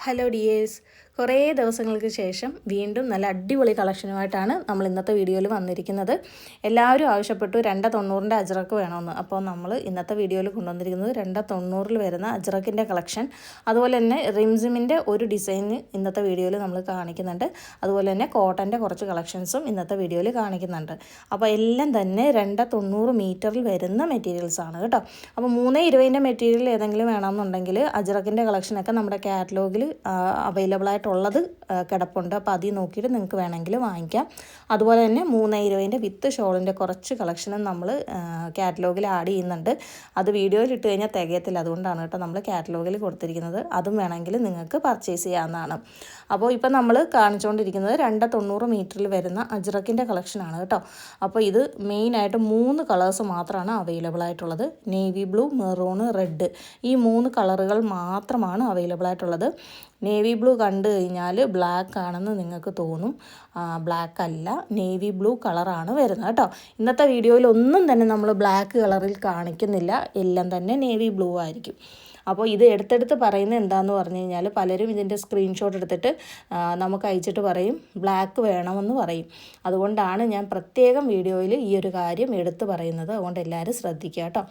Hello dears, കുറേ ദിവസങ്ങൾക്ക് ശേഷം വീണ്ടും നല്ല അടിപൊളി കളക്ഷനുമായിട്ടാണ് നമ്മൾ ഇന്നത്തെ വീഡിയോയിൽ വന്നിരിക്കുന്നത്. എല്ലാവരും ആവശ്യപ്പെട്ടു 290 അജ്രക്ക് വേണമെന്ന്. അപ്പോൾ നമ്മൾ ഇന്നത്തെ വീഡിയോയിൽ കൊണ്ടുവന്നിരിക്കുന്നത് 290 വരുന്ന അജ്രക്കിൻ്റെ കളക്ഷൻ, അതുപോലെ തന്നെ റിംസിമിൻ്റെ ഒരു ഡിസൈന് ഇന്നത്തെ വീഡിയോയിൽ നമ്മൾ കാണിക്കുന്നുണ്ട്. അതുപോലെ തന്നെ കോട്ടൻ്റെ കുറച്ച് കളക്ഷൻസും ഇന്നത്തെ വീഡിയോയിൽ കാണിക്കുന്നുണ്ട്. അപ്പോൾ എല്ലാം തന്നെ 290 മീറ്ററിൽ വരുന്ന മെറ്റീരിയൽസാണ് കേട്ടോ. അപ്പോൾ 320 മെറ്റീരിയൽ ഏതെങ്കിലും വേണമെന്നുണ്ടെങ്കിൽ അജ്രക്കിൻ്റെ കളക്ഷനൊക്കെ നമ്മുടെ കാറ്റലോഗിൽ അവൈലബിൾ ആയിട്ടുള്ളത് കിടപ്പുണ്ട്. അപ്പോൾ അതിൽ നോക്കിയിട്ട് നിങ്ങൾക്ക് വേണമെങ്കിൽ വാങ്ങിക്കാം. അതുപോലെ തന്നെ 320 വിത്ത് ഷോളിൻ്റെ കുറച്ച് കളക്ഷനും നമ്മൾ കാറ്റലോഗിൽ ആഡ് ചെയ്യുന്നുണ്ട്. അത് വീഡിയോയിൽ ഇട്ട് കഴിഞ്ഞാൽ തികയത്തില്ല, അതുകൊണ്ടാണ് കേട്ടോ നമ്മൾ കാറ്റലോഗിൽ കൊടുത്തിരിക്കുന്നത്. അതും വേണമെങ്കിൽ നിങ്ങൾക്ക് പർച്ചേസ് ചെയ്യാവുന്നതാണ്. അപ്പോൾ ഇപ്പോൾ നമ്മൾ കാണിച്ചുകൊണ്ടിരിക്കുന്നത് 290 മീറ്ററിൽ വരുന്ന അജ്രക്കിൻ്റെ കളക്ഷനാണ് കേട്ടോ. അപ്പോൾ ഇത് മെയിനായിട്ട് 3 കളേഴ്സ് മാത്രമാണ് അവൈലബിൾ ആയിട്ടുള്ളത്. നേവി ബ്ലൂ, മെറൂൺ, റെഡ്, ഈ 3 കളറുകൾ മാത്രമാണ് അവൈലബിൾ ആയിട്ടുള്ളത്. നേവി ബ്ലൂ കണ്ടു കഴിഞ്ഞാൽ ബ്ലാക്ക് ആണെന്ന് നിങ്ങൾക്ക് തോന്നും. ബ്ലാക്ക് അല്ല, നേവി ബ്ലൂ കളറാണ് വരുന്നത് കേട്ടോ. ഇന്നത്തെ വീഡിയോയിൽ ഒന്നും തന്നെ നമ്മൾ ബ്ലാക്ക് കളറിൽ കാണിക്കുന്നില്ല, എല്ലാം തന്നെ നേവി ബ്ലൂ ആയിരിക്കും. അപ്പോൾ ഇത് എടുത്തെടുത്ത് പറയുന്നത് എന്താണെന്ന് പറഞ്ഞു കഴിഞ്ഞാൽ പലരും ഇതിൻ്റെ സ്ക്രീൻഷോട്ട് എടുത്തിട്ട് നമുക്ക് അയച്ചിട്ട് പറയും ബ്ലാക്ക് വേണമെന്ന് പറയും. അതുകൊണ്ടാണ് ഞാൻ പ്രത്യേകം വീഡിയോയിൽ ഈ ഒരു കാര്യം എടുത്ത് പറയുന്നത്. അതുകൊണ്ട് എല്ലാവരും ശ്രദ്ധിക്കുക കേട്ടോ.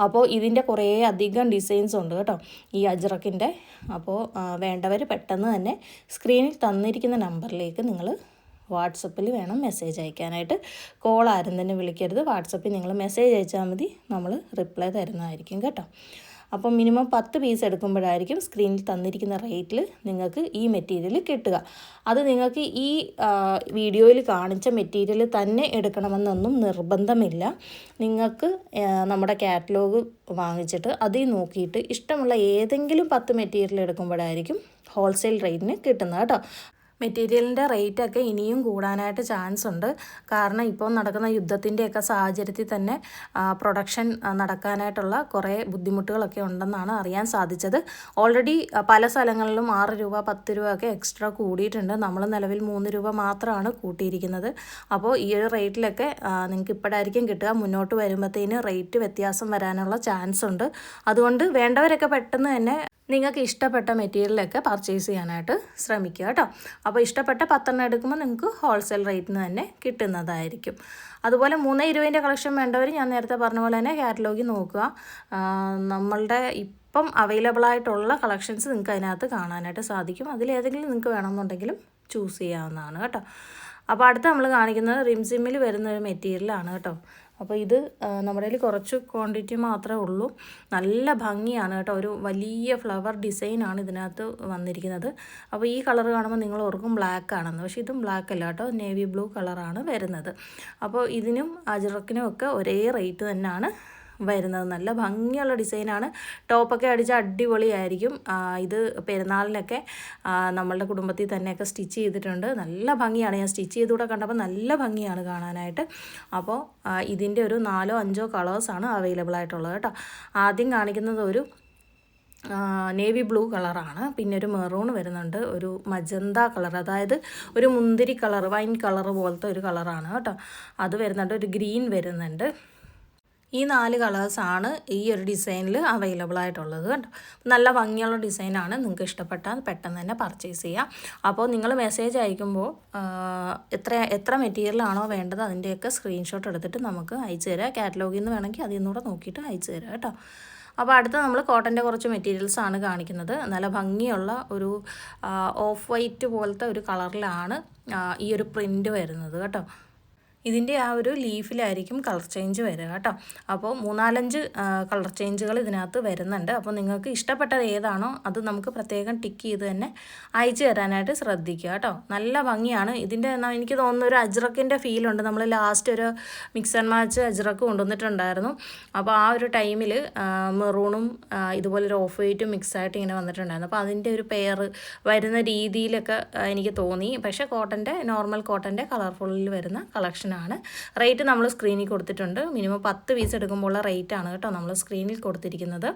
അപ്പോൾ ഇതിൻ്റെ കുറേ അധികം ഡിസൈൻസ് ഉണ്ട് കേട്ടോ ഈ അജ്രക്കിൻ്റെ. അപ്പോൾ വേണ്ടവർ പെട്ടെന്ന് തന്നെ സ്ക്രീനിൽ തന്നിരിക്കുന്ന നമ്പറിലേക്ക് നിങ്ങൾ വാട്സപ്പിൽ വേണം മെസ്സേജ് അയക്കാനായിട്ട്. കോൾ ആരും തന്നെ വിളിക്കരുത്. വാട്സപ്പിൽ നിങ്ങൾ മെസ്സേജ് അയച്ചാൽ മതി, നമ്മൾ റിപ്ലൈ തരുന്നതായിരിക്കും കേട്ടോ. അപ്പം മിനിമം 10 പീസ് എടുക്കുമ്പോഴായിരിക്കും സ്ക്രീനിൽ തന്നിരിക്കുന്ന റേറ്റിൽ നിങ്ങൾക്ക് ഈ മെറ്റീരിയൽ കിട്ടുക. അത് നിങ്ങൾക്ക് ഈ വീഡിയോയിൽ കാണിച്ച മെറ്റീരിയൽ തന്നെ എടുക്കണമെന്നൊന്നും നിർബന്ധമില്ല. നിങ്ങൾക്ക് നമ്മുടെ കാറ്റലോഗ് വാങ്ങിച്ചിട്ട് അതിൽ നോക്കിയിട്ട് ഇഷ്ടമുള്ള ഏതെങ്കിലും 10 മെറ്റീരിയൽ എടുക്കുമ്പോഴായിരിക്കും ഹോൾസെയിൽ റേറ്റിന് കിട്ടുന്നത് കേട്ടോ. മെറ്റീരിയലിൻ്റെ റേറ്റൊക്കെ ഇനിയും കൂടാനായിട്ട് ചാൻസ് ഉണ്ട്. കാരണം ഇപ്പോൾ നടക്കുന്ന യുദ്ധത്തിൻ്റെയൊക്കെ സാഹചര്യത്തിൽ തന്നെ പ്രൊഡക്ഷൻ നടക്കാനായിട്ടുള്ള കുറേ ബുദ്ധിമുട്ടുകളൊക്കെ ഉണ്ടെന്നാണ് അറിയാൻ സാധിച്ചത്. ഓൾറെഡി പല സ്ഥലങ്ങളിലും 6 രൂപ 10 രൂപ ഒക്കെ എക്സ്ട്രാ കൂടിയിട്ടുണ്ട്. നമ്മൾ നിലവിൽ 3 രൂപ മാത്രമാണ് കൂട്ടിയിരിക്കുന്നത്. അപ്പോൾ ഈ ഒരു റേറ്റിലൊക്കെ നിങ്ങൾക്ക് ഇപ്പോഴായിരിക്കും കിട്ടുക. മുന്നോട്ട് വരുമ്പോഴത്തേന് റേറ്റ് വ്യത്യാസം വരാനുള്ള ചാൻസ് ഉണ്ട്. അതുകൊണ്ട് വേണ്ടവരൊക്കെ പെട്ടെന്ന് തന്നെ നിങ്ങൾക്ക് ഇഷ്ടപ്പെട്ട മെറ്റീരിയലൊക്കെ പർച്ചേസ് ചെയ്യാനായിട്ട് ശ്രമിക്കുക കേട്ടോ. അപ്പോൾ ഇഷ്ടപ്പെട്ട 10 എടുക്കുമ്പോൾ നിങ്ങൾക്ക് ഹോൾസെയിൽ റേറ്റിന് തന്നെ കിട്ടുന്നതായിരിക്കും. അതുപോലെ 320 കളക്ഷൻ വേണ്ടവർ ഞാൻ നേരത്തെ പറഞ്ഞ പോലെ തന്നെ കാറ്റലോഗിൽ നോക്കുക. നമ്മളുടെ ഇപ്പം അവൈലബിൾ ആയിട്ടുള്ള കളക്ഷൻസ് നിങ്ങൾക്ക് അതിനകത്ത് കാണാനായിട്ട് സാധിക്കും. അതിലേതെങ്കിലും നിങ്ങൾക്ക് വേണമെന്നുണ്ടെങ്കിലും ചൂസ് ചെയ്യാവുന്നതാണ് കേട്ടോ. അപ്പോൾ അടുത്ത് നമ്മൾ കാണിക്കുന്നത് റിംസിമിൽ വരുന്നൊരു മെറ്റീരിയലാണ് കേട്ടോ. അപ്പോൾ ഇത് നമ്മുടെ കയ്യിൽ കുറച്ച് ക്വാണ്ടിറ്റി മാത്രമേ ഉള്ളൂ. നല്ല ഭംഗിയാണ് കേട്ടോ. ഒരു വലിയ ഫ്ലവർ ഡിസൈനാണ് ഇതിനകത്ത് വന്നിരിക്കുന്നത്. അപ്പോൾ ഈ കളർ കാണുമ്പോൾ നിങ്ങൾ ഓർക്കും ബ്ലാക്ക് ആണെന്ന്. പക്ഷേ ഇതും ബ്ലാക്ക് അല്ല കേട്ടോ, നേവി ബ്ലൂ കളറാണ് വരുന്നത്. അപ്പോൾ ഇതിനും അജ്രക്കിനും ഒക്കെ ഒരേ റേറ്റ് തന്നെയാണ് വരുന്നത്. നല്ല ഭംഗിയുള്ള ഡിസൈനാണ്. ടോപ്പൊക്കെ അടിച്ച് അടിപൊളിയായിരിക്കും. ഇത് പെരുന്നാളിനൊക്കെ നമ്മളുടെ കുടുംബത്തിൽ തന്നെയൊക്കെ സ്റ്റിച്ച് ചെയ്തിട്ടുണ്ട്. നല്ല ഭംഗിയാണ്. ഞാൻ സ്റ്റിച്ച് ചെയ്തുകൂടെ കണ്ടപ്പോൾ നല്ല ഭംഗിയാണ് കാണാനായിട്ട്. അപ്പോൾ ഇതിൻ്റെ ഒരു 4-5 കളേഴ്സാണ് അവൈലബിൾ ആയിട്ടുള്ളത് കേട്ടോ. ആദ്യം കാണിക്കുന്നത് ഒരു നേവി ബ്ലൂ കളറാണ്. പിന്നെ ഒരു മെറൂൺ വരുന്നുണ്ട്, ഒരു മജന്ത കളർ, അതായത് ഒരു മുന്തിരി കളർ, വൈൻ കളർ പോലത്തെ ഒരു കളറാണ് കേട്ടോ. അത് വരുന്നുണ്ട്. ഒരു ഗ്രീൻ വരുന്നുണ്ട്. ഈ 4 കളേഴ്സാണ് ഈ ഒരു ഡിസൈനിൽ അവൈലബിൾ ആയിട്ടുള്ളത് കേട്ടോ. നല്ല ഭംഗിയുള്ള ഡിസൈനാണ്. നിങ്ങൾക്ക് ഇഷ്ടപ്പെട്ടാൽ പെട്ടെന്ന് തന്നെ പർച്ചേസ് ചെയ്യാം. അപ്പോൾ നിങ്ങൾ മെസ്സേജ് അയക്കുമ്പോൾ എത്ര മെറ്റീരിയലാണോ വേണ്ടത് അതിൻ്റെയൊക്കെ സ്ക്രീൻഷോട്ട് എടുത്തിട്ട് നമുക്ക് അയച്ചു തരാം. കാറ്റലോഗിൽ നിന്ന് വേണമെങ്കിൽ അതിൽ നിന്നുകൂടെ നോക്കിയിട്ട് അയച്ചു തരാം കേട്ടോ. അപ്പോൾ അടുത്ത നമ്മൾ കോട്ടൻ്റെ കുറച്ച് മെറ്റീരിയൽസാണ് കാണിക്കുന്നത്. നല്ല ഭംഗിയുള്ള ഒരു ഓഫ് വൈറ്റ് പോലത്തെ ഒരു കളറിലാണ് ഈ ഒരു പ്രിൻ്റ് വരുന്നത് കേട്ടോ. ഇതിൻ്റെ ആ ഒരു ലീഫിലായിരിക്കും കളർ ചേഞ്ച് വരിക കേട്ടോ. അപ്പോൾ 3-4 കളർ ചേഞ്ചുകൾ ഇതിനകത്ത് വരുന്നുണ്ട്. അപ്പോൾ നിങ്ങൾക്ക് ഇഷ്ടപ്പെട്ടത് ഏതാണോ അത് നമുക്ക് പ്രത്യേകം ടിക്ക് ചെയ്ത് തന്നെ അയച്ചു തരാനായിട്ട് ശ്രദ്ധിക്കുക കേട്ടോ. നല്ല ഭംഗിയാണ്. ഇതിൻ്റെ എനിക്ക് തോന്നുന്നു ഒരു അജ്രക്കിൻ്റെ ഫീലുണ്ട്. നമ്മൾ ലാസ്റ്റ് ഒരു മിക്സ് ആൻഡ് മാച്ച് അജ്രക്ക് കൊണ്ടുവന്നിട്ടുണ്ടായിരുന്നു. അപ്പോൾ ആ ഒരു ടൈമിൽ മെറൂണും ഇതുപോലെ ഒരു ഓഫ് വൈറ്റും മിക്സായിട്ട് ഇങ്ങനെ വന്നിട്ടുണ്ടായിരുന്നു. അപ്പോൾ അതിൻ്റെ ഒരു പെയർ വരുന്ന രീതിയിലൊക്കെ എനിക്ക് തോന്നി. പക്ഷേ നോർമൽ കോട്ടൻ്റെ കളർഫുള്ളിൽ വരുന്ന കളക്ഷൻ ആണ്. റേറ്റ് നമ്മൾ സ്ക്രീനിൽ കൊടുത്തിട്ടുണ്ട്. മിനിമം 10 പീസ് എടുക്കുമ്പോഴുള്ള റേറ്റ് ആണ് കേട്ടോ നമ്മൾ സ്ക്രീനിൽ കൊടുത്തിരിക്കുന്നത്.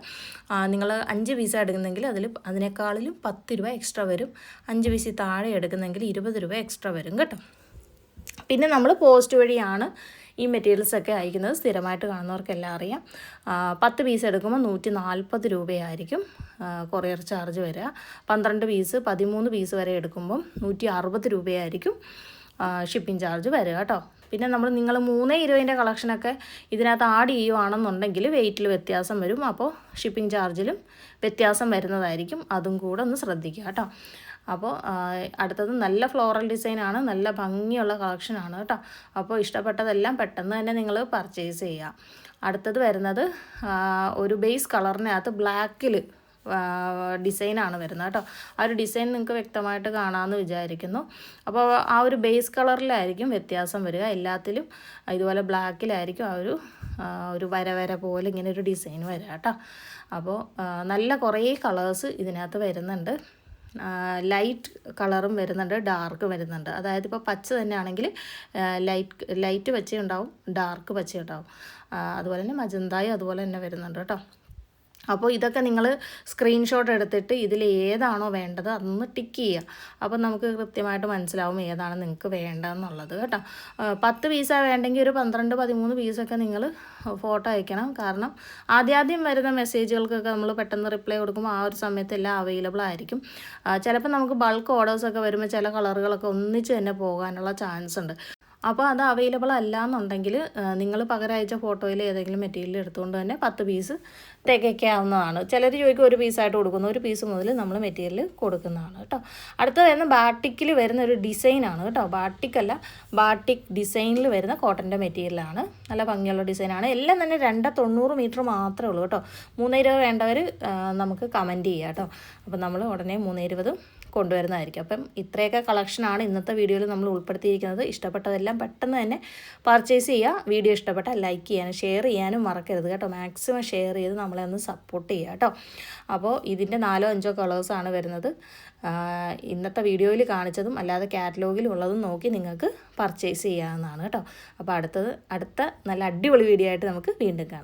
നിങ്ങൾ 5 പീസ് എടുക്കുന്നെങ്കിൽ അതിനേക്കാളിലും 10 രൂപ എക്സ്ട്രാ വരും. 5 പീസിൽ താഴെ എടുക്കുന്നെങ്കിൽ 20 രൂപ എക്സ്ട്രാ വരും കേട്ടോ. പിന്നെ നമ്മൾ പോസ്റ്റ് വഴിയാണ് ഈ മെറ്റീരിയൽസൊക്കെ അയക്കുന്നത് സ്ഥിരമായിട്ട് കാണുന്നവർക്കെല്ലാം അറിയാം. 10 പീസ് എടുക്കുമ്പോൾ 140 രൂപയായിരിക്കും കൊറിയർ ചാർജ് വരിക. 12 പീസ് 13 പീസ് വരെ എടുക്കുമ്പം 160 രൂപയായിരിക്കും ഷിപ്പിംഗ് ചാർജ് വരിക കേട്ടോ. പിന്നെ നിങ്ങൾ 320 കളക്ഷനൊക്കെ ഇതിനകത്ത് ആഡ് ചെയ്യുവാണെന്നുണ്ടെങ്കിൽ വെയിറ്റിൽ വ്യത്യാസം വരും. അപ്പോൾ ഷിപ്പിംഗ് ചാർജിലും വ്യത്യാസം വരുന്നതായിരിക്കും. അതും കൂടെ ഒന്ന് ശ്രദ്ധിക്കുക കേട്ടോ. അപ്പോൾ അടുത്തത് നല്ല ഫ്ലോറൽ ഡിസൈനാണ്, നല്ല ഭംഗിയുള്ള കളക്ഷനാണ് കേട്ടോ. അപ്പോൾ ഇഷ്ടപ്പെട്ടതെല്ലാം പെട്ടെന്ന് തന്നെ നിങ്ങൾ പർച്ചേസ് ചെയ്യുക. അടുത്തത് വരുന്നത് ഒരു ബേസ് കളറിനകത്ത് ബ്ലാക്കിൽ ഡിസൈനാണ് വരുന്നത് കേട്ടോ. ആ ഒരു ഡിസൈൻ നിങ്ങൾക്ക് വ്യക്തമായിട്ട് കാണാമെന്ന് വിചാരിക്കുന്നു. അപ്പോൾ ആ ഒരു ബേസ് കളറിലായിരിക്കും വ്യത്യാസം വരിക. എല്ലാത്തിലും ഇതുപോലെ ബ്ലാക്കിലായിരിക്കും ഒരു വര പോലെ ഇങ്ങനെ ഒരു ഡിസൈൻ വരിക കേട്ടോ. അപ്പോൾ നല്ല കുറേ കളേഴ്സ് ഇതിനകത്ത് വരുന്നുണ്ട്. ലൈറ്റ് കളറും വരുന്നുണ്ട്, ഡാർക്ക് വരുന്നുണ്ട്. അതായത് ഇപ്പോൾ പച്ച തന്നെ ആണെങ്കിൽ ലൈറ്റ് പച്ച ഉണ്ടാവും, ഡാർക്ക് പച്ച ഉണ്ടാവും. അതുപോലെ തന്നെ മജന്തായും അതുപോലെ തന്നെ വരുന്നുണ്ട് കേട്ടോ. അപ്പോൾ ഇതൊക്കെ നിങ്ങൾ സ്ക്രീൻഷോട്ട് എടുത്തിട്ട് ഇതിൽ ഏതാണോ വേണ്ടത് അതൊന്ന് ടിക്ക് ചെയ്യുക. അപ്പോൾ നമുക്ക് കൃത്യമായിട്ട് മനസ്സിലാവും ഏതാണ് നിങ്ങൾക്ക് വേണ്ടതെന്നുള്ളത് കേട്ടോ. 10 പീസാണ് വേണ്ടെങ്കിൽ ഒരു 12-13 പീസൊക്കെ നിങ്ങൾ ഫോട്ടോ അയക്കണം. കാരണം ആദ്യം വരുന്ന മെസ്സേജുകൾക്കൊക്കെ നമ്മൾ പെട്ടെന്ന് റിപ്ലൈ കൊടുക്കുമ്പോൾ ആ ഒരു സമയത്ത് എല്ലാം അവൈലബിൾ ആയിരിക്കും. ചിലപ്പോൾ നമുക്ക് ബൾക്ക് ഓർഡേഴ്സൊക്കെ വരുമ്പോൾ ചില കളറുകളൊക്കെ ഒന്നിച്ച് തന്നെ പോകാനുള്ള ചാൻസ് ഉണ്ട്. അപ്പോൾ അത് അവൈലബിൾ അല്ല എന്നുണ്ടെങ്കിൽ നിങ്ങൾ പകരം അയച്ച ഫോട്ടോയിൽ ഏതെങ്കിലും മെറ്റീരിയൽ എടുത്തുകൊണ്ട് തന്നെ 10 പീസ് തികയ്ക്കാവുന്നതാണ്. ചിലർ ചോദിക്കും ഒരു പീസായിട്ട് കൊടുക്കുന്നു, ഒരു പീസ് മുതൽ നമ്മൾ മെറ്റീരിയൽ കൊടുക്കുന്നതാണ് കേട്ടോ. അടുത്തത് വരുന്ന ബാട്ടിക്കിൽ വരുന്ന ഒരു ഡിസൈനാണ് കേട്ടോ. ബാട്ടിക് ഡിസൈനിൽ വരുന്ന കോട്ടൻ്റെ മെറ്റീരിയലാണ്. നല്ല ഭംഗിയുള്ള ഡിസൈനാണ്. എല്ലാം തന്നെ 290 മീറ്റർ മാത്രമേ ഉള്ളൂ കേട്ടോ. 320 വേണ്ടവർ നമുക്ക് കമൻറ്റ് ചെയ്യുക കേട്ടോ. അപ്പോൾ നമ്മൾ ഉടനെ 320 കൊണ്ടുവരുന്നതായിരിക്കും. അപ്പം ഇത്രയൊക്കെ കളക്ഷനാണ് ഇന്നത്തെ വീഡിയോയിൽ നമ്മൾ ഉൾപ്പെടുത്തിയിരിക്കുന്നത്. ഇഷ്ടപ്പെട്ടതെല്ലാം പെട്ടെന്ന് തന്നെ പർച്ചേസ് ചെയ്യുക. വീഡിയോ ഇഷ്ടപ്പെട്ടാൽ ലൈക്ക് ചെയ്യാനും ഷെയർ ചെയ്യാനും മറക്കരുത് കേട്ടോ. മാക്സിമം ഷെയർ ചെയ്ത് നമ്മളെ ഒന്ന് സപ്പോർട്ട് ചെയ്യുക കേട്ടോ. അപ്പോൾ ഇതിൻ്റെ 4-5 കളേഴ്സാണ് വരുന്നത്. ഇന്നത്തെ വീഡിയോയിൽ കാണിച്ചതും അല്ലാതെ കാറ്റലോഗിലുള്ളതും നോക്കി നിങ്ങൾക്ക് പർച്ചേസ് ചെയ്യാവുന്നതാണ് കേട്ടോ. അപ്പോൾ അടുത്ത നല്ല അടിപൊളി വീഡിയോ ആയിട്ട് നമുക്ക് വീണ്ടും കാണാം.